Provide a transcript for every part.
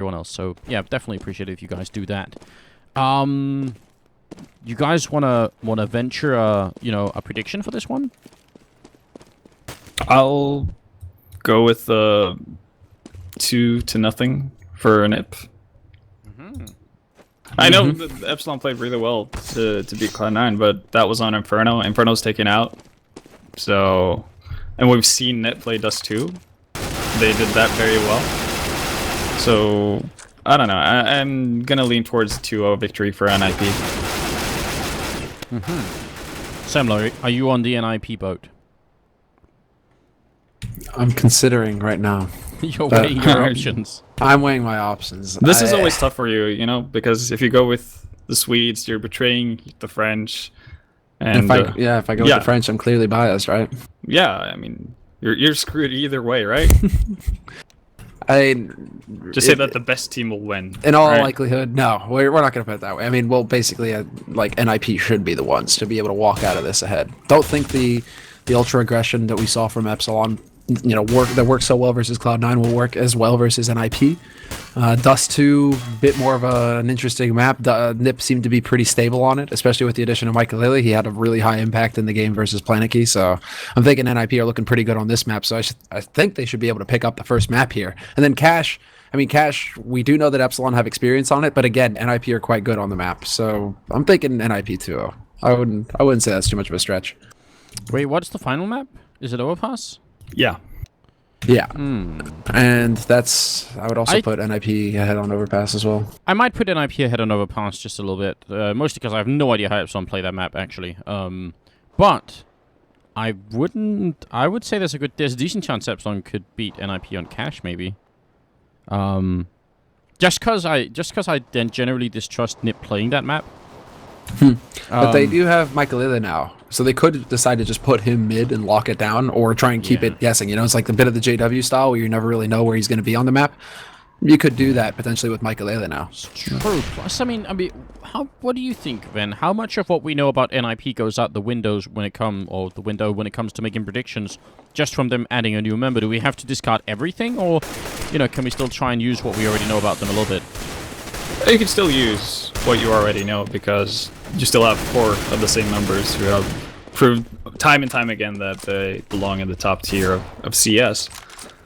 everyone else. So yeah, definitely appreciate it if you guys do that. You guys wanna venture a prediction for this one? I'll go with 2-0 for Nip. I know the Epsilon played really well to beat Cloud9, but that was on Inferno. Inferno's taken out. So, and we've seen Nip play Dust 2. They did that very well. So, I don't know. I'm going to lean towards 2-0 victory for NIP. Semler, are you on the NIP boat? I'm considering right now. You're weighing your options. I'm weighing my options. This is always tough for you, you know, because if you go with the Swedes, you're betraying the French. And if I go with the French, I'm clearly biased, right? Yeah, I mean, you're screwed either way, right? Just say that the best team will win. In all likelihood, no. We're not going to put it that way. I mean, well, basically, like NIP should be the ones to be able to walk out of this ahead. Don't think the ultra aggression that we saw from Epsilon, that worked so well versus Cloud9 will work as well versus NIP. Dust 2, bit more of an interesting map. Nip seemed to be pretty stable on it, especially with the addition of Michael Lilly. He had a really high impact in the game versus Planiki, so I'm thinking NIP are looking pretty good on this map, so I think they should be able to pick up the first map here. And then Cash, we do know that Epsilon have experience on it, but again, NIP are quite good on the map, so I'm thinking NIP 2-0. I wouldn't say that's too much of a stretch. Wait, what's the final map? Is it Overpass? Yeah. Yeah. And that's... I would also put NIP ahead on Overpass as well. I might put NIP ahead on Overpass just a little bit. Mostly because I have no idea how Epsilon play that map, actually. But I would say there's a decent chance Epsilon could beat NIP on Cash, maybe. Just because I then generally distrust Nip playing that map. But they do have Michael Lilly now, so they could decide to just put him mid and lock it down, or try and keep it guessing. It's like the bit of the JW style where you never really know where he's going to be on the map. You could do that potentially with Michael Lilly now. It's true. Plus, I mean, what do you think, Ben? How much of what we know about NIP goes out the window when it comes to making predictions, just from them adding a new member? Do we have to discard everything, or can we still try and use what we already know about them a little bit? You can still use what you already know, because you still have 4 of the same members who have proved time and time again that they belong in the top tier of CS.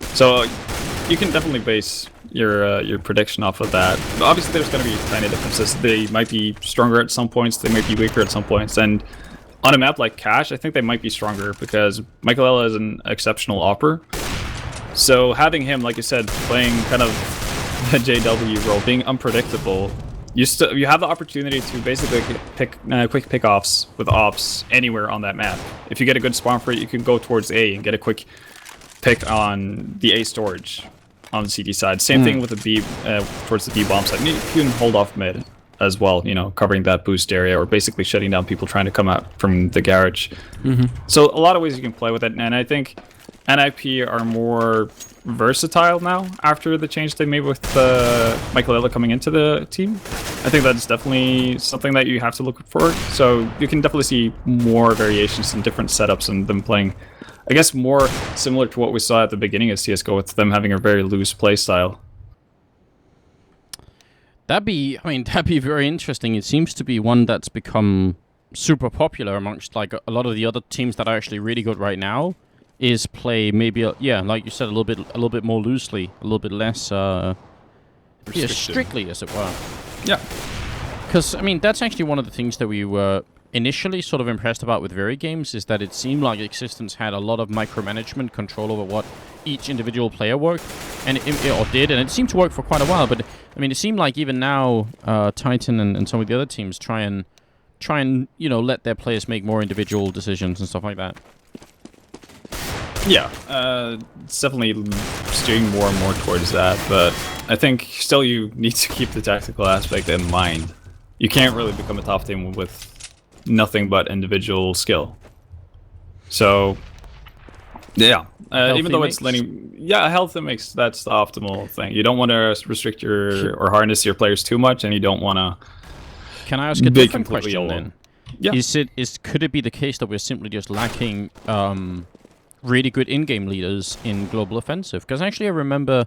So you can definitely base your prediction off of that. But obviously, there's going to be tiny differences. They might be stronger at some points. They might be weaker at some points. And on a map like Cash, I think they might be stronger because Michael Ella is an exceptional opper. So having him, like you said, playing kind of the JW role, being unpredictable, you have the opportunity to basically pick quick pickoffs with ops anywhere on that map. If you get a good spawn for it, you can go towards A and get a quick pick on the A storage on the CD side. Same thing with the B towards the B bomb side. You can hold off mid as well, covering that boost area or basically shutting down people trying to come out from the garage. So a lot of ways you can play with it, and I think NIP are more versatile now after the change they made with Michael Ella coming into the team. I think that's definitely something that you have to look for. So you can definitely see more variations and different setups and them playing, I guess, more similar to what we saw at the beginning of CSGO with them having a very loose play style. That'd be very interesting. It seems to be one that's become super popular amongst like a lot of the other teams that are actually really good right now. Is play maybe like you said, a little bit more loosely, a little bit less strictly, as it were. Yeah, because that's actually one of the things that we were initially sort of impressed about with Very Games, is that it seemed like Existence had a lot of micromanagement control over what each individual player worked, and it seemed to work for quite a while. But it seemed like even now, Titan and some of the other teams try and let their players make more individual decisions and stuff like that. Yeah, it's definitely steering more and more towards that, but I think still you need to keep the tactical aspect in mind. You can't really become a top team with nothing but individual skill. So, yeah, even though it's letting... Yeah, health mix, that's the optimal thing. You don't want to restrict or harness your players too much, and you don't want to... Can I ask a different question then? Yeah. Could it be the case that we're simply just lacking... really good in-game leaders in Global Offensive? Because actually I remember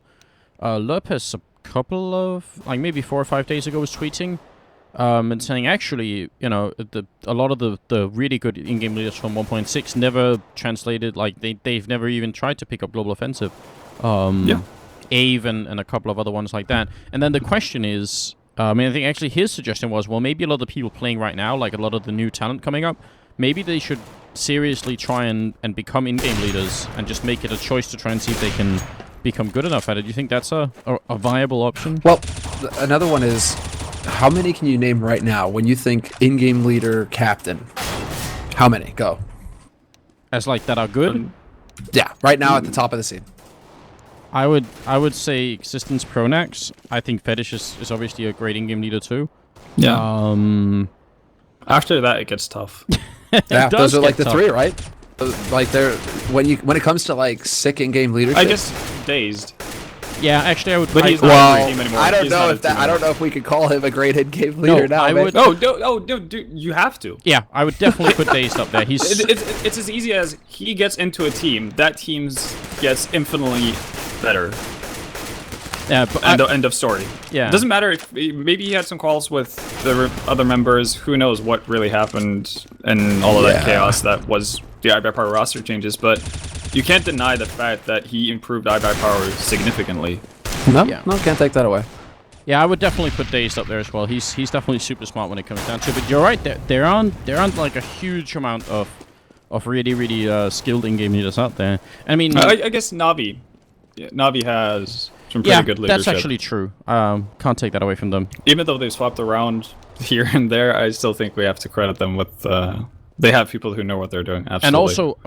Lopez couple of, like maybe 4 or 5 days ago was tweeting and saying actually, you know, a lot of the really good in-game leaders from 1.6 never translated, like they've never even tried to pick up Global Offensive. Ave and a couple of other ones like that. And then the question is, I think actually his suggestion was, well, maybe a lot of the people playing right now, like a lot of the new talent coming up, maybe they should seriously try and become in-game leaders and just make it a choice to try and see if they can become good enough at it. Do you think that's a viable option? Well, another one is, how many can you name right now when you think in-game leader captain? How many? Go. As like that are good? Yeah, right now at the top of the scene. I would say Existence Pronax. I think Fetish is obviously a great in-game leader too. Yeah. After that, it gets tough. Yeah, those are like the three, right? Like they're when it comes to like sick in-game leadership. I guess Dazed. Yeah, actually, I would. But he's not a team anymore. I don't know if that. I don't know if we could call him a great in-game leader now. I would. Oh, dude, you have to. Yeah, I would definitely put Dazed up there. He's. It's as easy as he gets into a team. That team gets infinitely better. Yeah, but end of story. Yeah. It doesn't matter if maybe he had some calls with the other members. Who knows what really happened and all of that chaos that was the iBuyPower roster changes. But you can't deny the fact that he improved iBuyPower significantly. No, can't take that away. Yeah, I would definitely put Dazed up there as well. He's definitely super smart when it comes down to it. But you're right, there aren't like a huge amount of really skilled in-game leaders out there. I mean, I guess Navi. Yeah, Navi has some pretty good leadership. That's actually true. Can't take that away from them. Even though they've swapped around here and there, I still think we have to credit them with. They have people who know what they're doing. Absolutely.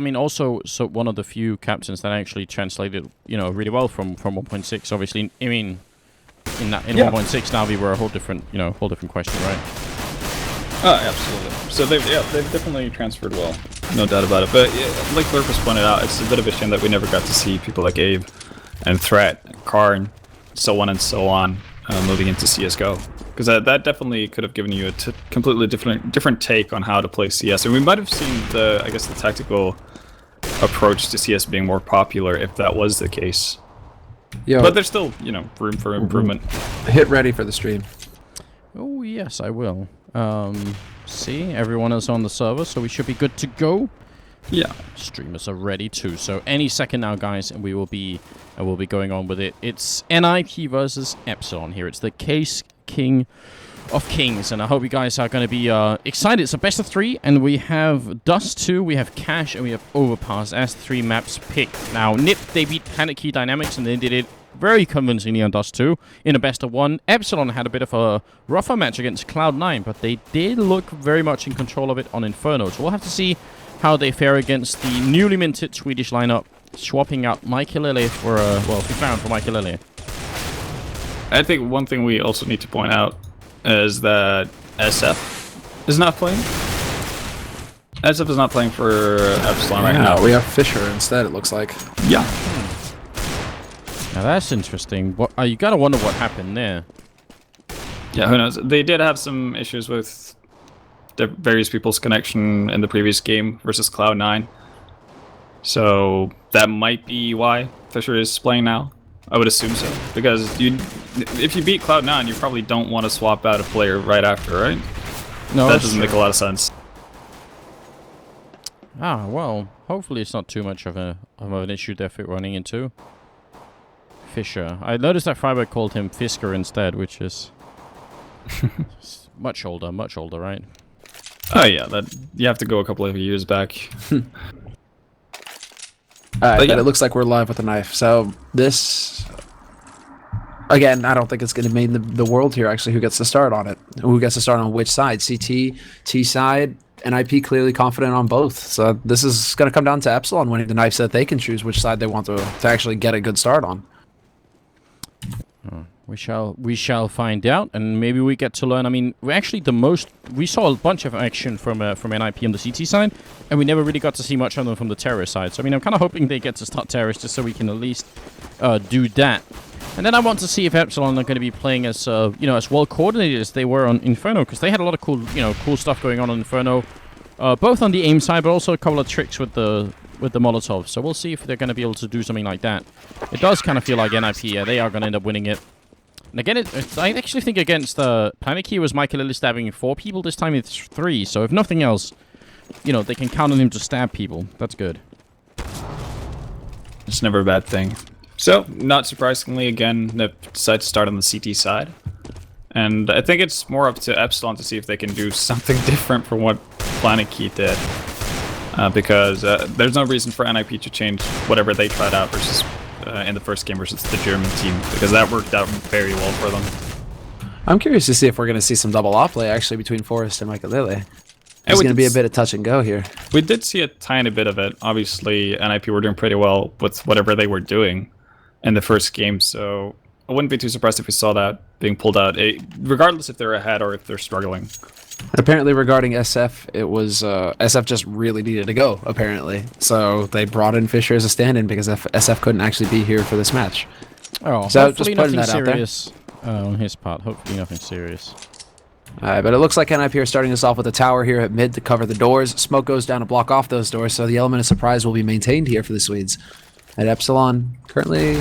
And also, so one of the few captains that actually translated, really well from 1.6. Obviously, I mean, in 1.6 Navi were a whole different question, right? Oh, absolutely. So they've definitely transferred well, no doubt about it. But like Lurkus pointed out, it's a bit of a shame that we never got to see people like Abe and Threat, Karn, so on, moving into CS:GO, because that definitely could have given you a completely different take on how to play CS, and we might have seen the tactical approach to CS being more popular if that was the case. Yeah, but there's still room for improvement. Hit ready for the stream. Oh yes, I will. See, everyone is on the server, so we should be good to go. Yeah, streamers are ready too. So any second now, guys, and we'll be going on with it. It's NIP versus Epsilon here. It's the Caseking of Kings, and I hope you guys are going to be excited. It's a best of 3, and we have Dust 2, we have Cash, and we have Overpass as 3 maps picked. Now, NIP, they beat Caseking Dynamics, and they did it very convincingly on Dust 2 in a best of 1. Epsilon had a bit of a rougher match against Cloud9, but they did look very much in control of it on Inferno. So we'll have to see how they fare against the newly minted Swedish lineup, swapping out Michaelele for for Michaelele. I think one thing we also need to point out is that SF is not playing. SF is not playing for Epsilon right now. We have Fisher instead, it looks like. Yeah. Now that's interesting. You gotta wonder what happened there. Yeah, who knows? They did have some issues with the various people's connection in the previous game versus Cloud9. So that might be why Fisher is playing now. I would assume so. Because if you beat Cloud9, you probably don't want to swap out a player right after, right? No, that doesn't make a lot of sense. Ah, well, hopefully it's not too much of an issue they're running into. Fisher. I noticed that Freiburg called him Fisker instead, which is much older, right? Oh yeah, that you have to go a couple of years back. But it looks like we're live with a knife. So this, again, I don't think it's going to mean the world here. Actually, who gets to start on it? Who gets to start on which side? CT, T side, NIP clearly confident on both. So this is going to come down to Epsilon winning the knife so that they can choose which side they want to actually get a good start on. We shall find out, and maybe we get to learn. I mean, we saw a bunch of action from NIP on the CT side, and we never really got to see much of them from the terrorist side. So I mean, I'm kind of hoping they get to start terrorist just so we can at least do that. And then I want to see if Epsilon are going to be playing as as well coordinated as they were on Inferno, because they had a lot of cool stuff going on Inferno, both on the aim side, but also a couple of tricks with the Molotov. So we'll see if they're going to be able to do something like that. It does kind of feel like NIP, they are going to end up winning it. And again, I actually think against Planet Key was Michael Lily stabbing 4 people. This time it's 3. So if nothing else, you know, they can count on him to stab people. That's good. It's never a bad thing. So, not surprisingly, again, Nip decided to start on the CT side. And I think it's more up to Epsilon to see if they can do something different from what Planet Key did. Because there's no reason for NIP to change whatever they tried out versus in the first game versus the German team, because that worked out very well for them. I'm curious to see if we're going to see some double off play actually between Forrest and Michael Lily. It's going to be a bit of touch and go here. We did see a tiny bit of it. Obviously, NIP were doing pretty well with whatever they were doing in the first game, so I wouldn't be too surprised if we saw that being pulled out, regardless if they're ahead or if they're struggling. Apparently, regarding SF, it was SF just really needed to go, apparently. So they brought in Fisher as a stand-in because SF couldn't actually be here for this match. Oh, so hopefully just putting nothing that serious on his part. Hopefully nothing serious. Alright, but it looks like NIP are starting us off with a tower here at mid to cover the doors. Smoke goes down to block off those doors, so the element of surprise will be maintained here for the Swedes. At Epsilon, currently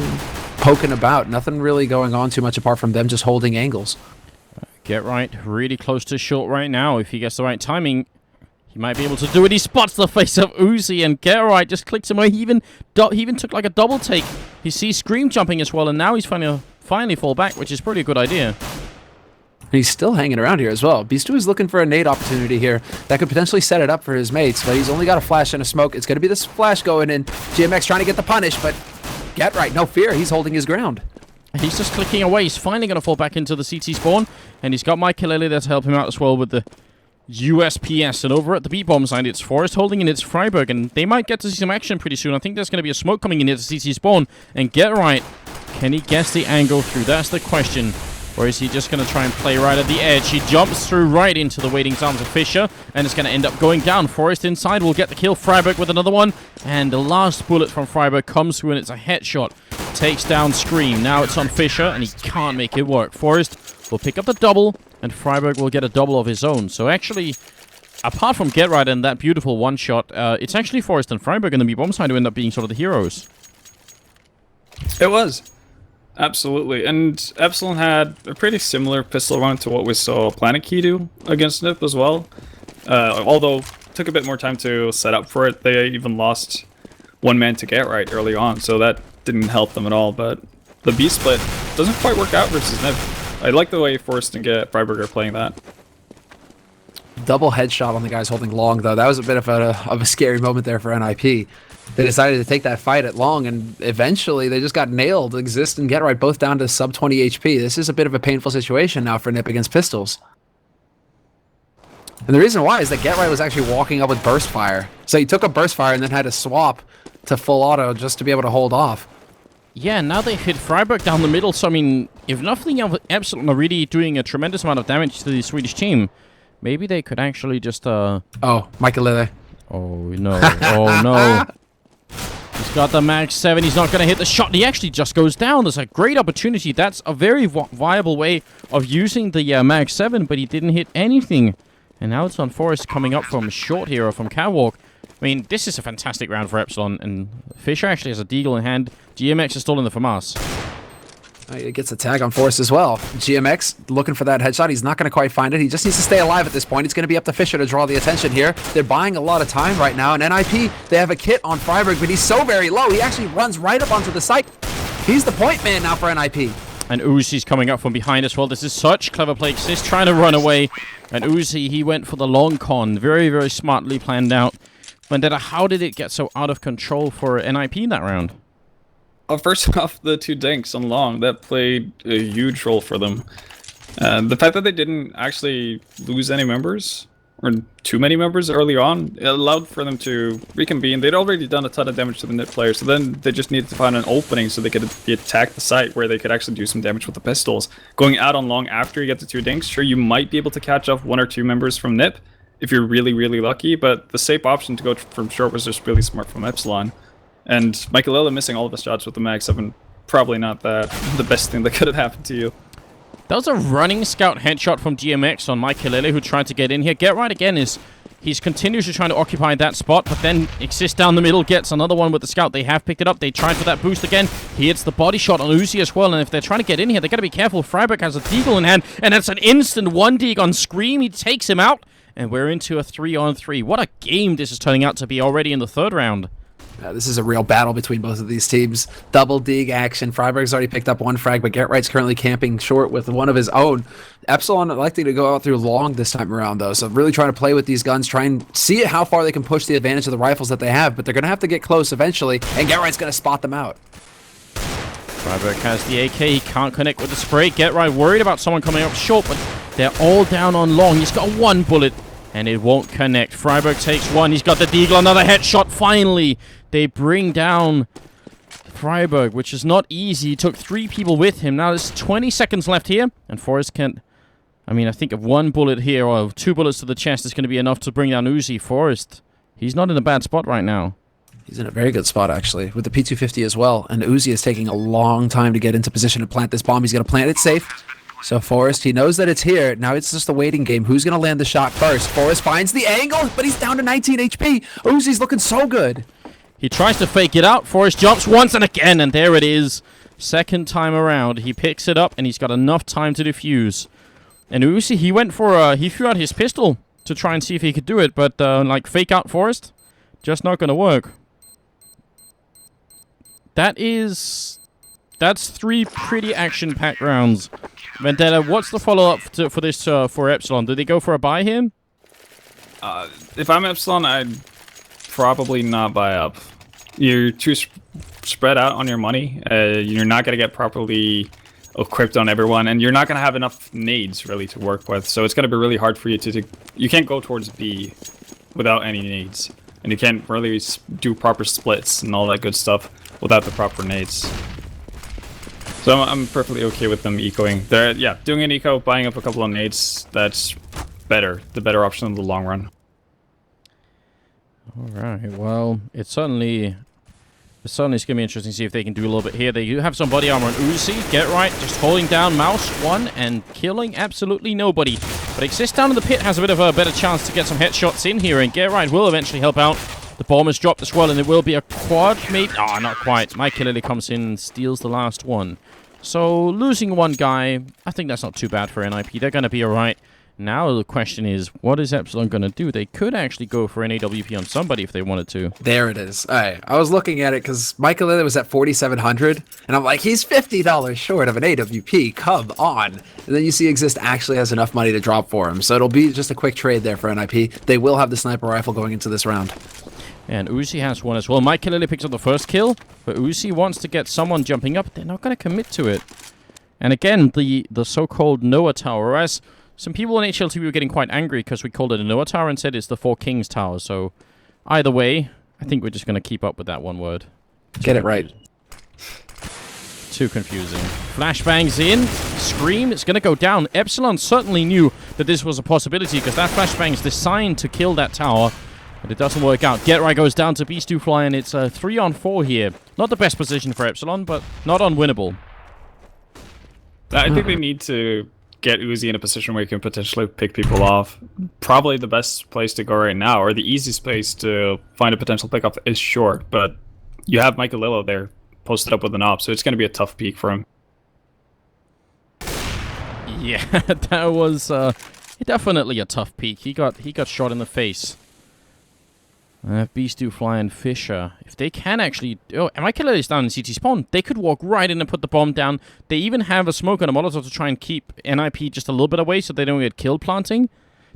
poking about. Nothing really going on too much apart from them just holding angles. Get right, really close to short right now. If he gets the right timing, he might be able to do it. He spots the face of Uzi, and Get right just clicks him away. He even took like a double take. He sees Scream jumping as well, and now he's finally fall back, which is pretty a good idea. He's still hanging around here as well. Beast2 is looking for a nade opportunity here that could potentially set it up for his mates, but he's only got a flash and a smoke. It's going to be this flash going in. GMX trying to get the punish, but Get right, no fear. He's holding his ground. He's just clicking away. He's finally going to fall back into the CT spawn, and he's got Michael Lily there to help him out as well with the USPS. And over at the B-bomb side, it's Forrest holding and it's Freiburg, and they might get to see some action pretty soon. I think there's going to be a smoke coming in here to CT spawn, and Get right, can he guess the angle through? That's the question. Or is he just going to try and play right at the edge? He jumps through right into the waiting arms of Fisher, and it's going to end up going down. Forrest inside will get the kill. Freiburg with another one, and the last bullet from Freiburg comes through, and it's a headshot. Takes down Scream. Now it's on Fisher, and he can't make it work. Forrest will pick up the double, and Freiburg will get a double of his own. So actually, apart from Get Right and that beautiful one-shot, it's actually Forrest and Freiburg in the B-bomb side who end up being sort of the heroes. It was. Absolutely, and Epsilon had a pretty similar pistol run to what we saw Planet Key do against Nip as well. Although took a bit more time to set up for it. They even lost one man to Get right early on, so that didn't help them at all. But the B split doesn't quite work out versus Nip. I like the way Forrest and Freiburg are playing that. Double headshot on the guys holding long, though. That was a bit of a scary moment there for NIP. They decided to take that fight at long, and eventually they just got nailed. Exist and Get Right both down to sub 20 HP. This is a bit of a painful situation now for Nip against pistols. And the reason why is that Get Right was actually walking up with burst fire. So he took a burst fire and then had to swap to full auto just to be able to hold off. Yeah, now they hit Freiburg down the middle, so I mean, if nothing else, Epsilon are really doing a tremendous amount of damage to the Swedish team. Maybe they could actually just, Oh, Michael Lille. Oh, no. Oh, no. He's got the Mag 7. He's not going to hit the shot. He actually just goes down. There's a great opportunity. That's a very viable way of using the Mag 7, but he didn't hit anything. And now it's on Forrest coming up from short here, or from Catwalk. I mean, this is a fantastic round for Epsilon, and Fisher actually has a deagle in hand. GMX is stolen the FAMAS. He gets a tag on Forrest as well. GMX looking for that headshot. He's not going to quite find it. He just needs to stay alive at this point. It's going to be up to Fisher to draw the attention here. They're buying a lot of time right now. And NIP, they have a kit on Freiburg, but he's so very low. He actually runs right up onto the site. He's the point man now for NIP. And Uzi's coming up from behind as well. This is such clever play. Exist trying to run away. And Uzi, he went for the long con. Very, very smartly planned out. Vendetta, how did it get so out of control for NIP in that round? First off, the 2 dinks on long, that played a huge role for them. The fact that they didn't actually lose any members, or too many members early on, it allowed for them to reconvene. They'd already done a ton of damage to the Nip player, so then they just needed to find an opening so they could attack the site where they could actually do some damage with the pistols. Going out on long after you get the 2 dinks, sure, you might be able to catch off 1 or 2 members from Nip if you're really, really lucky, but the safe option to go from short was just really smart from Epsilon. And Michael Lille missing all of his shots with the Mag 7, probably not the best thing that could have happened to you. That was a running scout headshot from DMX on Maikelele, who tried to get in here. Get Right again he's continuously trying to occupy that spot, but then Exist down the middle gets another one with the scout. They have picked it up. They tried for that boost again. He hits the body shot on Uzi as well, and if they're trying to get in here, they got to be careful. Freiburg has a deagle in hand, and that's an instant 1-dig on Scream. He takes him out, and we're into a 3-on-3. What a game this is turning out to be already in the third round. This is a real battle between both of these teams. Double dig action. Freiburg's already picked up one frag, but Get Right's currently camping short with one of his own. Epsilon likely to go out through long this time around, though, so really trying to play with these guns, try and see how far they can push the advantage of the rifles that they have, but they're going to have to get close eventually, and Get Right's going to spot them out. Freiburg has the AK. He can't connect with the spray. Get Right worried about someone coming up short, but they're all down on long. He's got one bullet, and it won't connect. Freiburg takes one. He's got the deagle. Another headshot. Finally, they bring down Freiburg, which is not easy. He took 3 people with him. Now there's 20 seconds left here, and Forrest can't... I mean, I think if 1 bullet here or 2 bullets to the chest is going to be enough to bring down Uzi. Forrest, he's not in a bad spot right now. He's in a very good spot, actually, with the P250 as well, and Uzi is taking a long time to get into position to plant this bomb. He's going to plant it safe. So Forrest, he knows that it's here. Now it's just a waiting game. Who's going to land the shot first? Forrest finds the angle, but he's down to 19 HP. Uzi's looking so good. He tries to fake it out. Forrest jumps once and again, and there it is. Second time around. He picks it up, and he's got enough time to defuse. And Uzi, he went for he threw out his pistol to try and see if he could do it, but like fake out Forrest, just not going to work. That's 3 pretty action-packed rounds. Vendetta, what's the follow-up for this for Epsilon? Do they go for a buy here? If I'm Epsilon, I'd probably not buy up. You're too spread out on your money. You're not going to get properly equipped on everyone, and you're not going to have enough nades really to work with. So it's going to be really hard for you to... You can't go towards B without any nades, and you can't really do proper splits and all that good stuff without the proper nades. So I'm perfectly okay with them ecoing. They're, yeah, doing an eco, buying up a couple of nades, that's better. The better option in the long run. Alright, well, it's certainly is going to be interesting to see if they can do a little bit here. They do have some body armor on Uzi. Get Right, just holding down Mouse 1 and killing absolutely nobody. But Exist down in the pit has a bit of a better chance to get some headshots in here, and Get Right will eventually help out. The bomb is dropped as well, and it will be a quad mate. Ah, not quite. Maikelele comes in and steals the last one. So, losing one guy, I think that's not too bad for NIP. They're going to be alright. Now the question is, what is Epsilon going to do? They could actually go for an AWP on somebody if they wanted to. There it is. All right. I was looking at it because Maikelele was at 4,700, and I'm like, he's $50 short of an AWP. Come on. And then you see Exist actually has enough money to drop for him. So it'll be just a quick trade there for NIP. They will have the sniper rifle going into this round. And Uzi has one as well. Maikelele picks up the first kill, but Uzi wants to get someone jumping up. They're not going to commit to it. And again, the so-called Noah Tower, as some people in HLTV were getting quite angry because we called it a Noah Tower and said it's the Four Kings Tower. So either way, I think we're just going to keep up with that one word. Get it right. Too confusing. Flashbangs in. Scream. It's going to go down. Epsilon certainly knew that this was a possibility because that flashbang is designed to kill that tower. But it doesn't work out. Get Right goes down to Beast to Fly, and it's a 3-on-4 here. Not the best position for Epsilon, but not unwinnable. I think they need to get Uzi in a position where you can potentially pick people off. Probably the best place to go right now, or the easiest place to find a potential pickoff is short, but you have Maikelele there posted up with an op, so it's going to be a tough peak for him. Yeah, that was definitely a tough peak. He got shot in the face. Beast do Fly and Fisher. If they can actually... Oh, Maikelele is down in CT spawn. They could walk right in and put the bomb down. They even have a smoke and a Molotov to try and keep NIP just a little bit away so they don't get killed planting.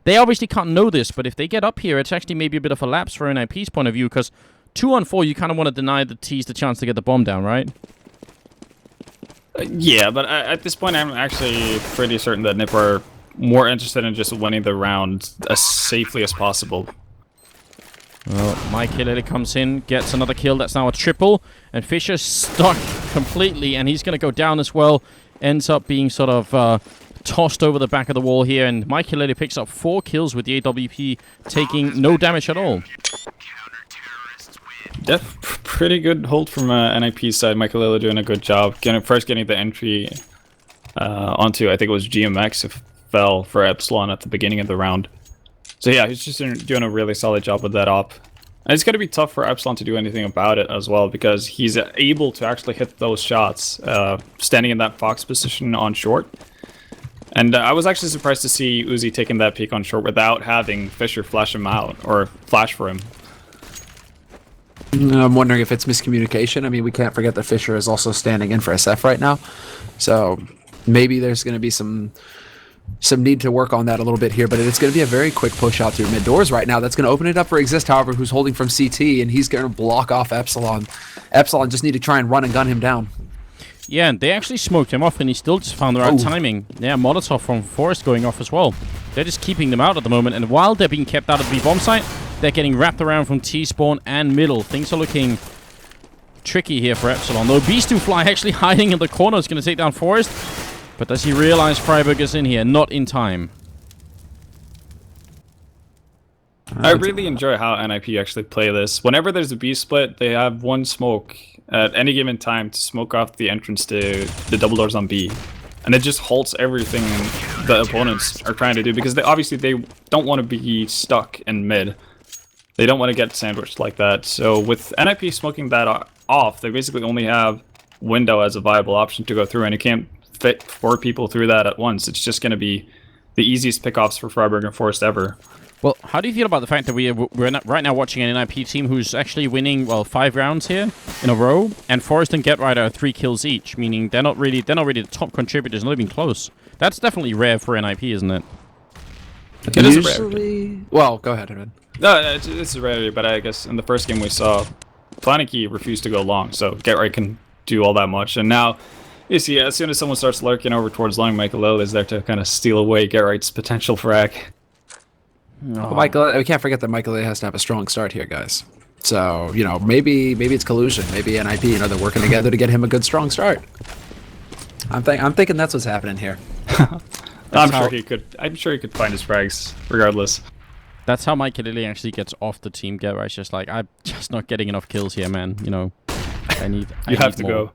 They obviously can't know this, but if they get up here, it's actually maybe a bit of a lapse for NIP's point of view, because 2-on-4, you kind of want to deny the T's the chance to get the bomb down, right? Yeah, but at this point, I'm actually pretty certain that NIP are more interested in just winning the round as safely as possible. Well, Maikelele comes in, gets another kill. That's now a triple. And Fisher's stuck completely, and he's going to go down as well. Ends up being sort of tossed over the back of the wall here. And Maikelele picks up 4 kills with the AWP, taking no damage at all. Pretty good hold from NIP's side. Maikelele doing a good job. First getting the entry onto, I think it was GMX, who fell for Epsilon at the beginning of the round. So yeah, he's just doing a really solid job with that op. And it's going to be tough for Epsilon to do anything about it as well, because he's able to actually hit those shots, standing in that Fox position on short. And I was actually surprised to see Uzi taking that peek on short without having Fisher flash him out, or flash for him. I'm wondering if it's miscommunication. I mean, we can't forget that Fisher is also standing in for SF right now. So maybe there's going to be some need to work on that a little bit here, but it's going to be a very quick push out through mid doors right now. That's going to open it up for Exist, however, who's holding from CT, and he's going to block off Epsilon. Epsilon just need to try and run and gun him down. Yeah, and they actually smoked him off, and he still just found the right timing. Yeah, Molotov from Forest going off as well. They're just keeping them out at the moment, and while they're being kept out of the bomb site, they're getting wrapped around from T-spawn and middle. Things are looking tricky here for Epsilon, though Beast2Fly actually hiding in the corner is going to take down Forest. But does he realize Freiburg is in here? Not in time. I really enjoy how NIP actually play this. Whenever there's a B split, they have one smoke at any given time to smoke off the entrance to the double doors on B. And it just halts everything the opponents are trying to do, because obviously they don't want to be stuck in mid. They don't want to get sandwiched like that. So with NIP smoking that off, they basically only have window as a viable option to go through, and you can't fit 4 people through that at once. It's just going to be the easiest pickoffs for Freiburg and Forest ever. Well, how do you feel about the fact that we're right now watching an NIP team who's actually winning, well, 5 rounds here in a row, and Forest and GetRight are 3 kills each, meaning they're not really the top contributors, not even close. That's definitely rare for NIP, isn't it? It is rare. Well, go ahead, Evan. No, it's rare, but I guess in the first game we saw Planiki refuse to go long, so GetRight can do all that much, and now you see, as soon as someone starts lurking over towards long, Michael is there to kind of steal away GetRight's potential frag. Well, Michael, we can't forget that Michael has to have a strong start here, guys. So, you know, maybe it's collusion. Maybe NIP, you know, they're working together to get him a good, strong start. I'm thinking that's what's happening here. I'm sure he could find his frags, regardless. That's how Mike Lily actually gets off the team. GetRight's just like, I'm just not getting enough kills here, man. You know, I need to more. go.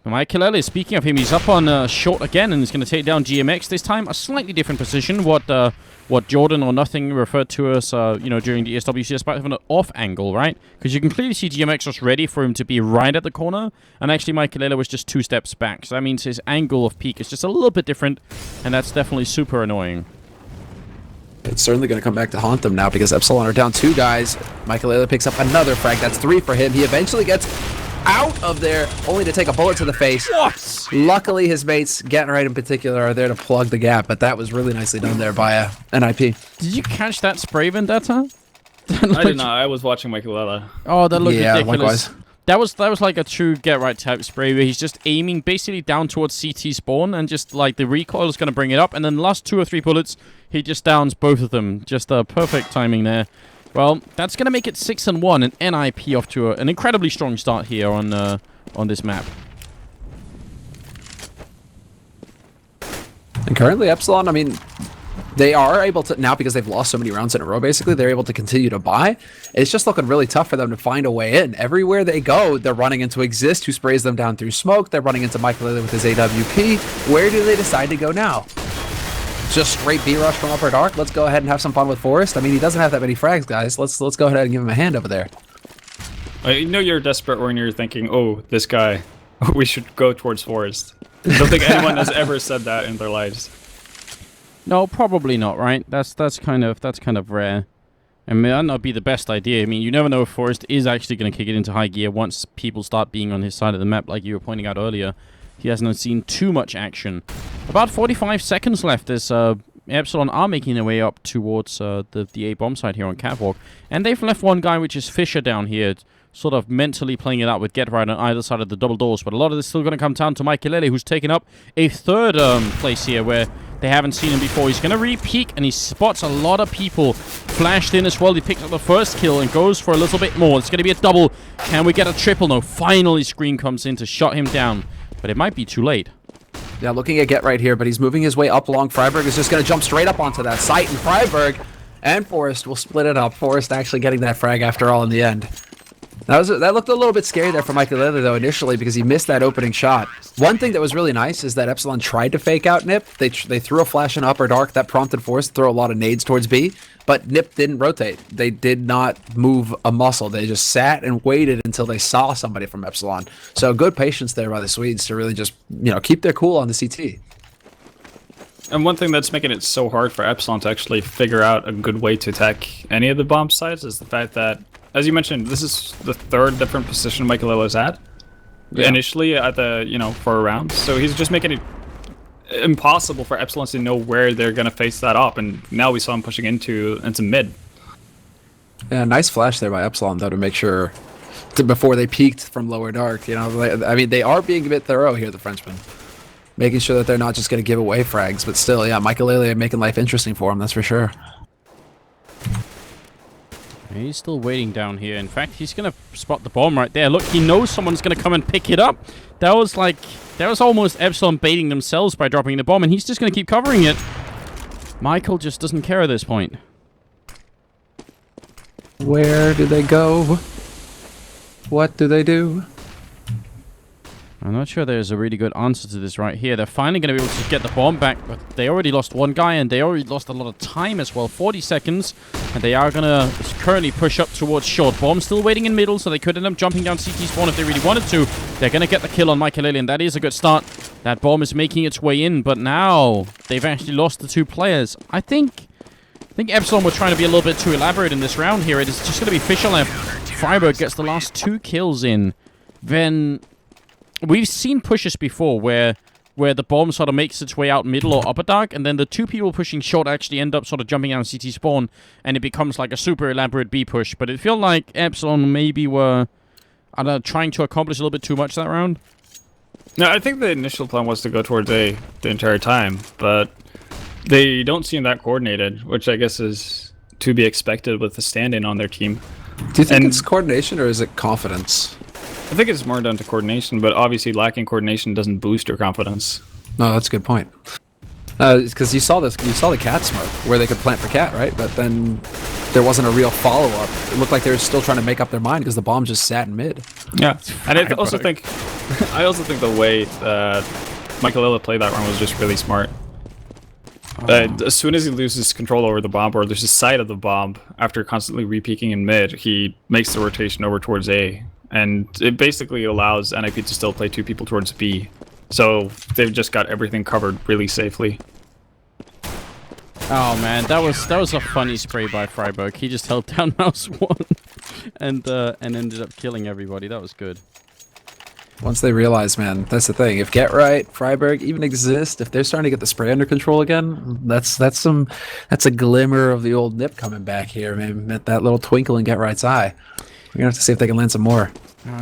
Mike Lily, speaking of him, he's up on short again, and he's going to take down GMX. This time, a slightly different position. What Jordan or Nothing referred to as, you know, during the SWC, despite having an off angle, right? Because you can clearly see GMX was ready for him to be right at the corner, and actually Mike Lily was just 2 steps back. So that means his angle of peak is just a little bit different, and that's definitely super annoying. It's certainly going to come back to haunt them now, because Epsilon are down 2 guys. Michael Lele picks up another frag. That's 3 for him. He eventually gets out of there, only to take a bullet to the face. What? Luckily, his mates, GetRight in particular, are there to plug the gap, but that was really nicely done there by NIP. Did you catch that spray vendetta? I did not. I was watching Michael Lella. Oh, that looked ridiculous. Likewise. That was like a true GetRight type spray where he's just aiming basically down towards CT spawn, and just like the recoil is going to bring it up, and then the last 2 or 3 bullets, he just downs both of them. Just perfect timing there. Well, that's going to make it 6-1, and NIP off to an incredibly strong start here on this map. And currently, Epsilon, I mean, they are able to, now because they've lost so many rounds in a row, basically, they're able to continue to buy. It's just looking really tough for them to find a way in. Everywhere they go, they're running into Exist, who sprays them down through smoke. They're running into Michael Lily with his AWP. Where do they decide to go now? Just straight B-rush from Upper Dark. Let's go ahead and have some fun with Forest. I mean, he doesn't have that many frags, guys. Let's go ahead and give him a hand over there. You know you're desperate when you're thinking, oh, this guy, we should go towards Forest. I don't think anyone has ever said that in their lives. No, probably not, right? That's kind of rare. I mean, that not be the best idea. I mean, you never know if Forest is actually going to kick it into high gear once people start being on his side of the map, like you were pointing out earlier. He hasn't seen too much action. About 45 seconds left as Epsilon are making their way up towards the A bomb site here on Catwalk. And they've left one guy, which is Fisher, down here, sort of mentally playing it out with GetRight on either side of the double doors. But a lot of this is still going to come down to Mike Lele, who's taken up a 3rd place here where they haven't seen him before. He's going to re-peek, and he spots a lot of people flashed in as well. He picks up the 1st kill and goes for a little bit more. It's going to be a double. Can we get a triple? No. Finally, Screen comes in to shut him down. But it might be too late. Yeah, looking at GetRight here, but he's moving his way up along. Freiburg is just going to jump straight up onto that site, and Freiburg and Forest will split it up. Forest actually getting that frag after all in the end. That looked a little bit scary there for Michael Lillard, though, initially, because he missed that opening shot. One thing that was really nice is that Epsilon tried to fake out Nip. They threw a flash in upper dark. That prompted Force to throw a lot of nades towards B, but Nip didn't rotate. They did not move a muscle. They just sat and waited until they saw somebody from Epsilon. So good patience there by the Swedes to really just, keep their cool on the CT. And one thing that's making it so hard for Epsilon to actually figure out a good way to attack any of the bomb sites is the fact that, as you mentioned, this is the third different position Michael is at. Yeah. Initially at the, for a round. So he's just making it impossible for Epsilon to know where they're going to face that up. And now we saw him pushing into mid. Yeah, nice flash there by Epsilon, though, to make sure, before they peaked from lower dark. They are being a bit thorough here, the Frenchmen. Making sure that they're not just going to give away frags. But still, yeah, Michael making life interesting for him, that's for sure. He's still waiting down here. In fact, he's going to spot the bomb right there. Look, he knows someone's going to come and pick it up. That was almost Epsilon baiting themselves by dropping the bomb, and he's just going to keep covering it. Michael just doesn't care at this point. Where do they go? What do they do? I'm not sure there's a really good answer to this right here. They're finally going to be able to get the bomb back, but they already lost one guy, and they already lost a lot of time as well. 40 seconds, and they are going to currently push up towards short. Bomb still waiting in middle, so they could end up jumping down CT spawn if they really wanted to. They're going to get the kill on Michael, and that is a good start. That bomb is making its way in, but now they've actually lost the two players. I think Epsilon were trying to be a little bit too elaborate in this round here. It is just going to be Fischer left. Freiburg gets the last 2 kills in. Then we've seen pushes before where the bomb sort of makes its way out middle or upper dark, and then the 2 people pushing short actually end up sort of jumping out of CT spawn, and it becomes like a super elaborate B push. But it felt like Epsilon maybe were trying to accomplish a little bit too much that round. No, I think the initial plan was to go towards A the entire time, but they don't seem that coordinated, which I guess is to be expected with the stand-in on their team. Do you think it's coordination, or is it confidence? I think it's more down to coordination, but obviously lacking coordination doesn't boost your confidence. No, that's a good point. Because you saw the cat smoke where they could plant for cat, right? But then there wasn't a real follow-up. It looked like they were still trying to make up their mind because the bomb just sat in mid. Yeah, and I also think the way that Michael Lilla played that round was just really smart. As soon as he loses control over the bomb, or loses sight of the bomb, after constantly re-peeking in mid, he makes the rotation over towards A. And it basically allows NIP to still play 2 people towards B. So they've just got everything covered really safely. Oh man, that was a funny spray by Freiburg. He just held down mouse 1 and ended up killing everybody. That was good. Once they realize, man, that's the thing. If Get Right, Freiburg even exist, if they're starting to get the spray under control again, that's a glimmer of the old Nip coming back here, man. That little twinkle in Get Right's eye. We're gonna have to see if they can land some more.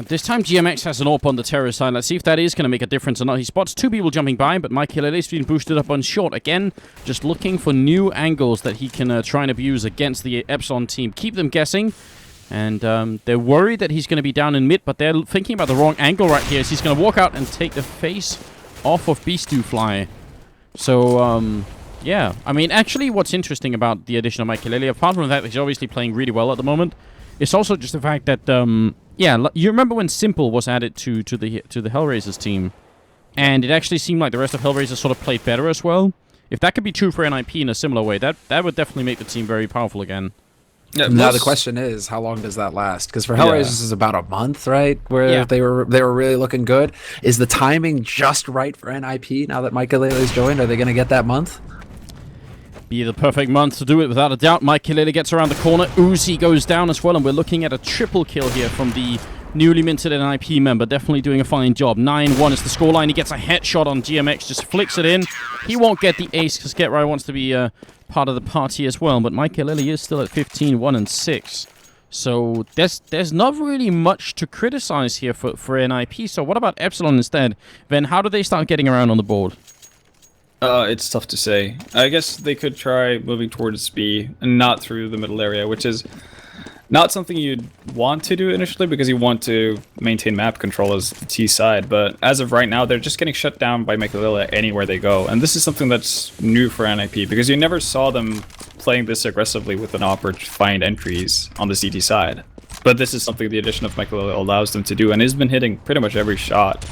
This time GMX has an AWP on the terror side. Let's see if that is going to make a difference or not. He spots 2 people jumping by, but Mike Hill is being boosted up on short. Again, just looking for new angles that he can try and abuse against the Epsilon team. Keep them guessing. And they're worried that he's going to be down in mid, but they're thinking about the wrong angle right here. So he's going to walk out and take the face off of Beastie Fly. So, yeah. I mean, actually, what's interesting about the addition of Mike Hileli, apart from the fact that he's obviously playing really well at the moment, it's also just the fact that, yeah, you remember when Simple was added to the Hellraisers team, and it actually seemed like the rest of Hellraisers sort of played better as well. If that could be true for NIP in a similar way, that would definitely make the team very powerful again. Yeah, now the question is, how long does that last? Because for Hellraisers is about a month, right? Where they were really looking good. Is the timing just right for NIP now that Mike Hileli's joined? Are they going to get that month? Be the perfect month to do it, without a doubt. Mike Hileli gets around the corner. Uzi goes down as well, and we're looking at a triple kill here from the newly minted NIP member. Definitely doing a fine job. 9-1 is the scoreline. He gets a headshot on GMX, just flicks it in. He won't get the ace because Get Right wants to be part of the party as well, but Mike Hileli is still at 15, 1 and 6. So there's not really much to criticize here for NIP. So what about Epsilon instead? Then how do they start getting around on the board? It's tough to say. I guess they could try moving towards B and not through the middle area, which is not something you'd want to do initially because you want to maintain map control as the T side. But as of right now, they're just getting shut down by Mekalila anywhere they go. And this is something that's new for NIP because you never saw them playing this aggressively with an AWP to find entries on the CT side. But this is something the addition of Michael allows them to do, and he's been hitting pretty much every shot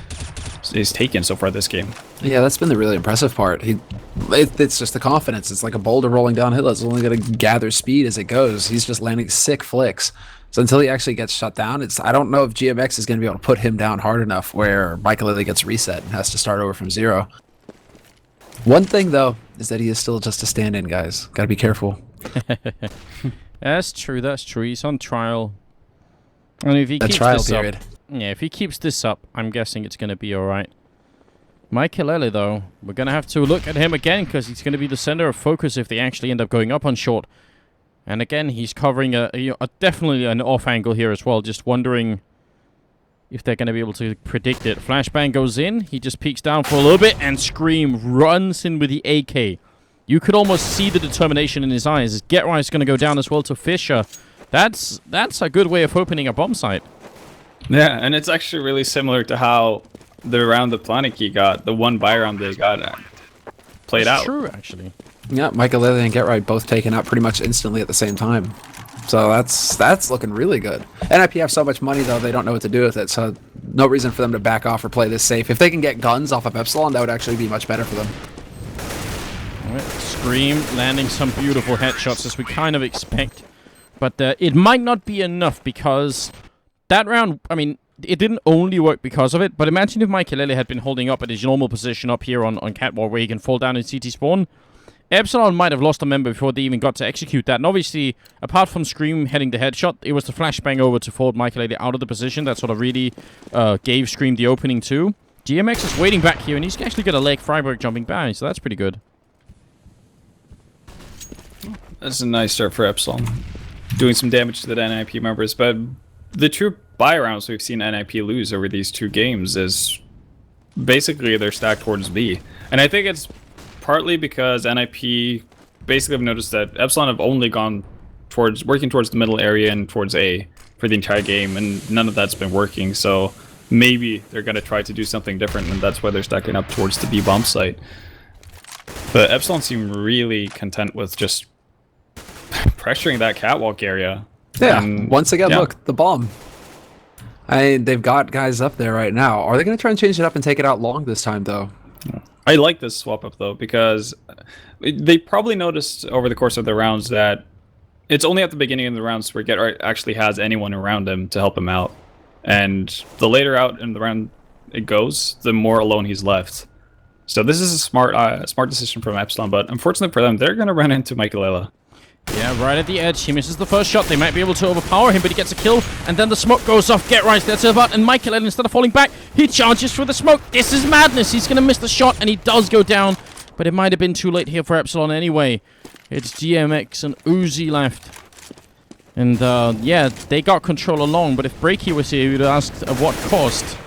he's taken so far this game. Yeah, that's been the really impressive part. It's just the confidence. It's like a boulder rolling downhill. It's only going to gather speed as it goes. He's just landing sick flicks. So until he actually gets shut down, I don't know if GMX is going to be able to put him down hard enough where Michael Lily gets reset and has to start over from zero. One thing, though, is that he is still just a stand-in, guys. Got to be careful. That's true. That's true. He's on trial. And if he The keeps trial this period. up, yeah, if he keeps this up, I'm guessing it's going to be all right. Michael, though, we're going to have to look at him again because he's going to be the center of focus if they actually end up going up on short. And again, he's covering definitely an off angle here as well. Just wondering if they're going to be able to predict it. Flashbang goes in. He just peeks down for a little bit, and Scream runs in with the AK. You could almost see the determination in his eyes. Get Right's going to go down as well to Fisher. That's a good way of opening a bomb site. Yeah, and it's actually really similar to how the round that Planiki got, the one buy round they got, played out. True, actually. Yeah, Michael Lily and Get Right both taken out pretty much instantly at the same time. So that's looking really good. NIP have so much money, though, they don't know what to do with it. So no reason for them to back off or play this safe. If they can get guns off of Epsilon, that would actually be much better for them. All right, Scream landing some beautiful headshots as we kind of expect. But it might not be enough because that round, I mean, it didn't only work because of it. But imagine if Michael had been holding up at his normal position up here on Catwalk where he can fall down in CT spawn. Epsilon might have lost a member before they even got to execute that. And obviously, apart from Scream heading the headshot, it was the flashbang over to fold Michael out of the position that sort of really gave Scream the opening too. GMX is waiting back here, and he's actually got a leg Freiburg jumping by, so that's pretty good. That's a nice start for Epsilon. Doing some damage to the NIP members, but the true buy rounds we've seen NIP lose over these two games is basically they're stacked towards B. And I think it's partly because NIP basically have noticed that Epsilon have only gone working towards the middle area and towards A for the entire game, and none of that's been working, so maybe they're going to try to do something different, and that's why they're stacking up towards the B bomb site. But Epsilon seem really content with just pressuring that catwalk area. Yeah, and, once again, look, the bomb. They've got guys up there right now. Are they going to try and change it up and take it out long this time, though? I like this swap up, though, because they probably noticed over the course of the rounds that it's only at the beginning of the rounds where GetRight actually has anyone around him to help him out. And the later out in the round it goes, the more alone he's left. So this is a smart decision from Epsilon, but unfortunately for them, they're going to run into Michaelela. Yeah, right at the edge. He misses the first shot. They might be able to overpower him, but he gets a kill. And then the smoke goes off. Get right there to the butt. And Michael, instead of falling back, he charges through the smoke. This is madness. He's going to miss the shot, and he does go down. But it might have been too late here for Epsilon anyway. It's GMX and Uzi left. And, yeah, they got control along. But if Breaky was here, he would have asked at what cost.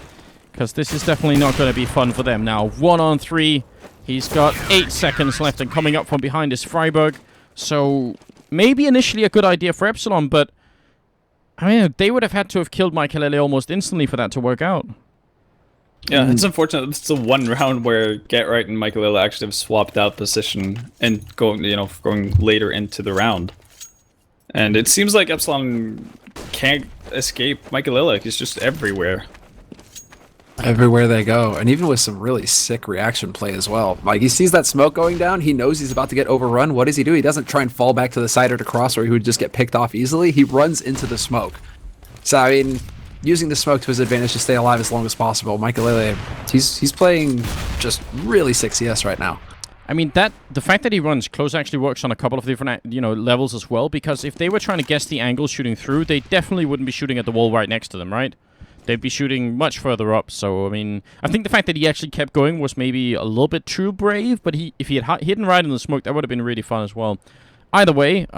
Because this is definitely not going to be fun for them. Now, 1-on-3. He's got 8 seconds left, and coming up from behind is Freiburg. So, maybe initially a good idea for Epsilon, but I mean, they would have had to have killed Michaelele almost instantly for that to work out. Yeah, it's unfortunate. It's the one round where GetRight and Michaelele actually have swapped out position and going later into the round. And it seems like Epsilon can't escape Michaelele. He's just everywhere. Everywhere they go, and even with some really sick reaction play as well. Like, he sees that smoke going down, he knows he's about to get overrun. What does he do? He doesn't try and fall back to the side or to cross where he would just get picked off easily. He runs into the smoke. So, I mean, using the smoke to his advantage to stay alive as long as possible. Michaelele, he's playing just really sick CS right now. I mean, the fact that he runs close actually works on a couple of different, levels as well, because if they were trying to guess the angle shooting through, they definitely wouldn't be shooting at the wall right next to them, right? They'd be shooting much further up, so, I mean, I think the fact that he actually kept going was maybe a little bit too brave, but if he had hidden right in the smoke, that would have been really fun as well. Either way,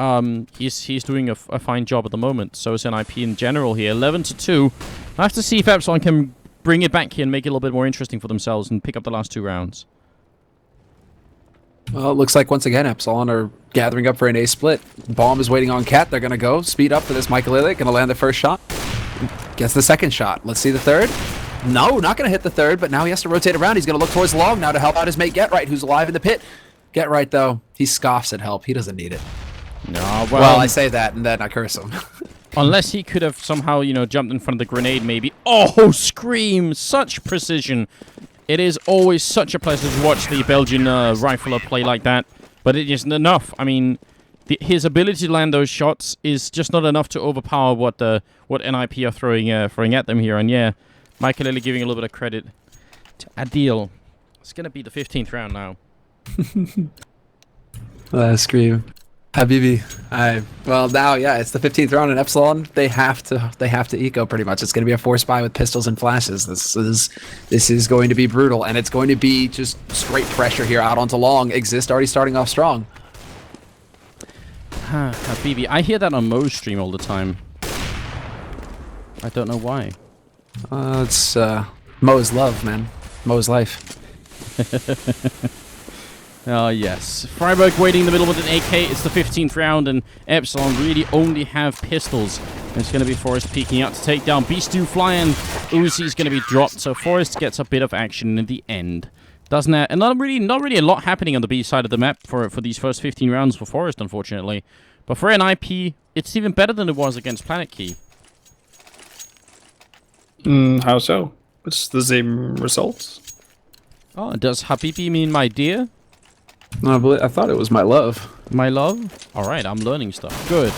he's doing a fine job at the moment, so is NIP in general here. 11-2. I have to see if Epsilon can bring it back here and make it a little bit more interesting for themselves and pick up the last 2 rounds. Well, it looks like once again Epsilon are gathering up for an A split. Bomb is waiting on Cat. They're going to go. Speed up for this Michaelele. Going to land the first shot. Gets the second shot. Let's see the third. No, not going to hit the third, but now he has to rotate around. He's going to look towards long now to help out his mate Get Right, who's alive in the pit. Get Right, though, he scoffs at help. He doesn't need it. No, well, I say that, and then I curse him. Unless he could have somehow, you know, jumped in front of the grenade, maybe. Oh, Scream! Such precision. It is always such a pleasure to watch the Belgian rifler play like that. But it isn't enough. I mean, his ability to land those shots is just not enough to overpower what NIP are throwing at them here. And yeah, Michael Lily giving a little bit of credit to Adil. It's going to be the 15th round now. Scream. Habibi. Well, now, yeah, it's the 15th round in Epsilon. They have to eco pretty much. It's going to be a force buy with pistols and flashes. This is going to be brutal, and it's going to be just straight pressure here out onto long. Exist already starting off strong. Habibi. I hear that on Mo's stream all the time. I don't know why. It's Mo's love, man. Mo's life. Oh, yes. Freiburg waiting in the middle with an AK. It's the 15th round, and Epsilon really only have pistols. And it's going to be Forrest peeking out to take down Beastie flying. Uzi's going to be dropped, so Forrest gets a bit of action in the end. Doesn't it? And not really a lot happening on the B side of the map for these first 15 rounds for Forrest, unfortunately. But for NIP, it's even better than it was against Planet Key. How so? It's the same results. Oh, does Habibi mean my dear? No, I thought it was my love. My love? Alright, I'm learning stuff. Good.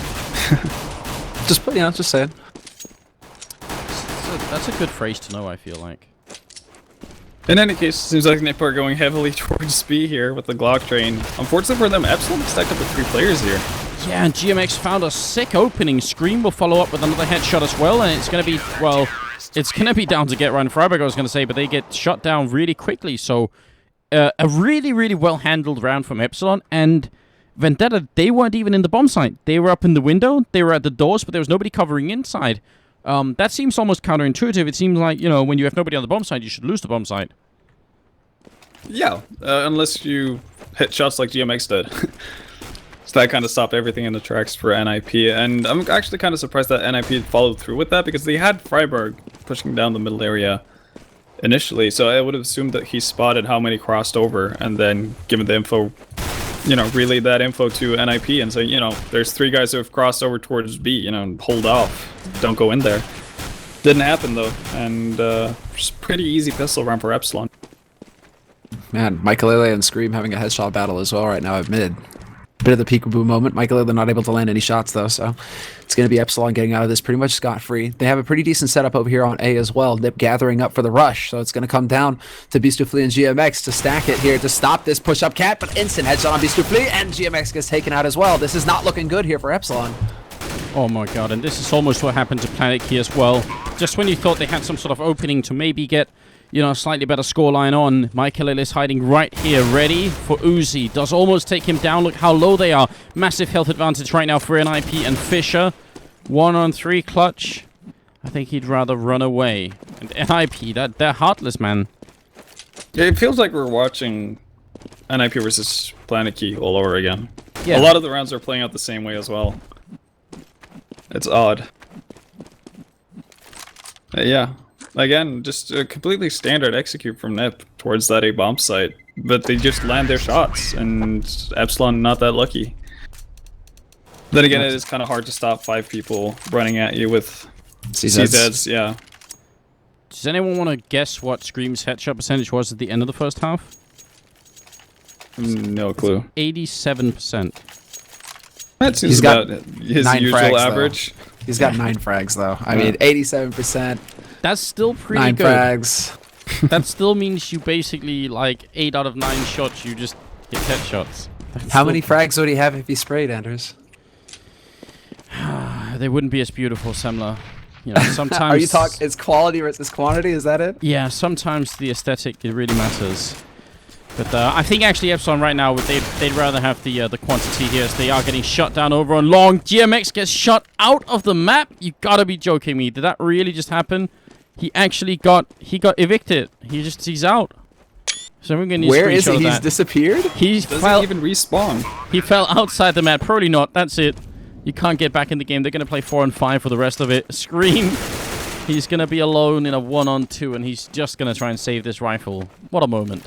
Just saying. That's a good phrase to know, I feel like. In any case, it seems like Nip are going heavily towards B here with the Glock train. Unfortunately for them, Epsilon stacked up with 3 players here. Yeah, and GMX found a sick opening. Scream will follow up with another headshot as well, and it's going to be, well, it's going to be down to get Ryan Freiburg, I was going to say, but they get shot down really quickly, so a really, really well-handled round from Epsilon, and Vendetta, they weren't even in the bomb site. They were up in the window, they were at the doors, but there was nobody covering inside. That seems almost counterintuitive. It seems like, you know, when you have nobody on the bomb site, you should lose the bomb site. Yeah, unless you hit shots like GMX did. So that kind of stopped everything in the tracks for NIP, and I'm actually kind of surprised that NIP followed through with that, because they had Freiburg pushing down the middle area initially, so I would have assumed that he spotted how many crossed over, and then given the info, you know, relayed that info to NIP and say, you know, there's 3 guys who have crossed over towards B, you know, hold off, don't go in there. Didn't happen though, and just pretty easy pistol round for Epsilon. Man, Michaelele and Scream having a headshot battle as well right now at mid. Bit of the peekaboo moment. Michaelele not able to land any shots though, so it's going to be Epsilon getting out of this pretty much scot-free. They have a pretty decent setup over here on A as well. Nip gathering up for the rush, so it's going to come down to Beastufli and GMX to stack it here to stop this push-up cat, but instant headshot on Beastufli, and GMX gets taken out as well. This is not looking good here for Epsilon. Oh my god, and this is almost what happened to Planet Key as well. Just when you thought they had some sort of opening to maybe get, you know, a slightly better scoreline on, Michaelele is hiding right here, ready for Uzi. Does almost take him down. Look how low they are. Massive health advantage right now for NIP and Fisher. 1-on-3 clutch. I think he'd rather run away. And NIP, they're heartless, man. Yeah, it feels like we're watching NIP versus Planet Key all over again. Yeah. A lot of the rounds are playing out the same way as well. It's odd. Yeah. Again, just a completely standard execute from Nip towards that A bomb site, but they just land their shots, and Epsilon not that lucky. Then again, it is kind of hard to stop 5 people running at you with CZs, yeah. Does anyone want to guess what Scream's headshot percentage was at the end of the first half? No clue. 87%. That seems about his usual frags, average. Though. He's got 9 frags, though. I mean, 87%. That's still pretty 9 good. frags. That still means you basically, like, 8 out of 9 shots, you just hit headshots. How many frags would he have if he sprayed, Anders? They wouldn't be as beautiful, Semler. You know, sometimes... Are you talking... It's quality versus quantity? Is that it? Yeah, sometimes the aesthetic, it really matters. But I think actually Epsilon right now, they'd rather have the quantity here, as they are getting shut down over on long. GMX gets shot out of the map. You gotta be joking me. Did that really just happen? He actually got evicted. He's out. So we're gonna need Where a is screenshot he? of He's that. disappeared? He Doesn't even respawn. He fell outside the map. Probably not. That's it. You can't get back in the game. They're gonna play 4 and 5 for the rest of it. Scream. He's gonna be alone in a 1-on-2, and he's just gonna try and save this rifle. What a moment.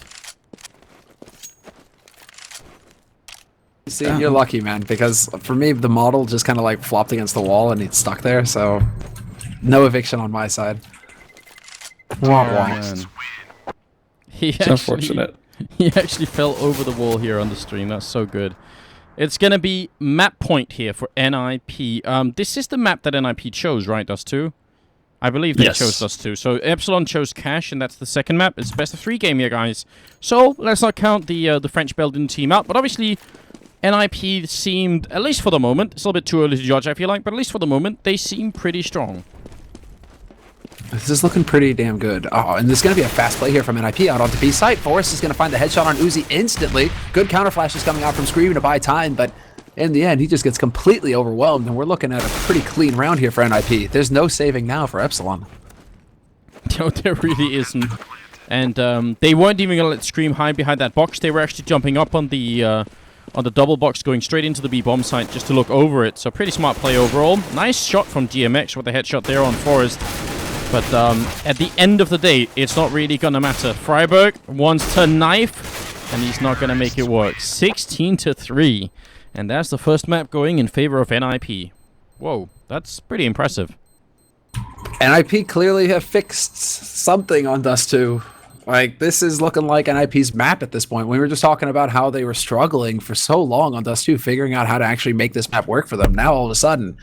See, you're lucky, man, because for me, the model just kind of like flopped against the wall and it's stuck there, so no eviction on my side. Wah, wah. Man. It's unfortunate. He actually fell over the wall here on the stream. That's so good. It's going to be map point here for NIP. This is the map that NIP chose, right, Dust 2? I believe they chose Dust 2. So Epsilon chose Cache, and that's the second map. It's best of 3 game here, guys. So let's not count the French Belgian team out. But obviously, NIP seemed, at least for the moment, it's a little bit too early to judge, I feel like, but at least for the moment, they seem pretty strong. This is looking pretty damn good. Oh, and there's going to be a fast play here from NIP out onto B site. Forrest is going to find the headshot on Uzi instantly. Good counter flashes coming out from Screaming to buy time, but in the end, he just gets completely overwhelmed, and we're looking at a pretty clean round here for NIP. There's no saving now for Epsilon. No, there really isn't. And they weren't even going to let Scream hide behind that box. They were actually jumping up on the double box, going straight into the B bomb site just to look over it. So pretty smart play overall. Nice shot from GMX with the headshot there on Forrest. But at the end of the day, it's not really going to matter. Freiburg wants to knife, and he's not going to make it work. 16-3. And that's the first map going in favor of NIP. Whoa, that's pretty impressive. NIP clearly have fixed something on Dust 2. Like, this is looking like NIP's map at this point. We were just talking about how they were struggling for so long on Dust 2, figuring out how to actually make this map work for them. Now, all of a sudden,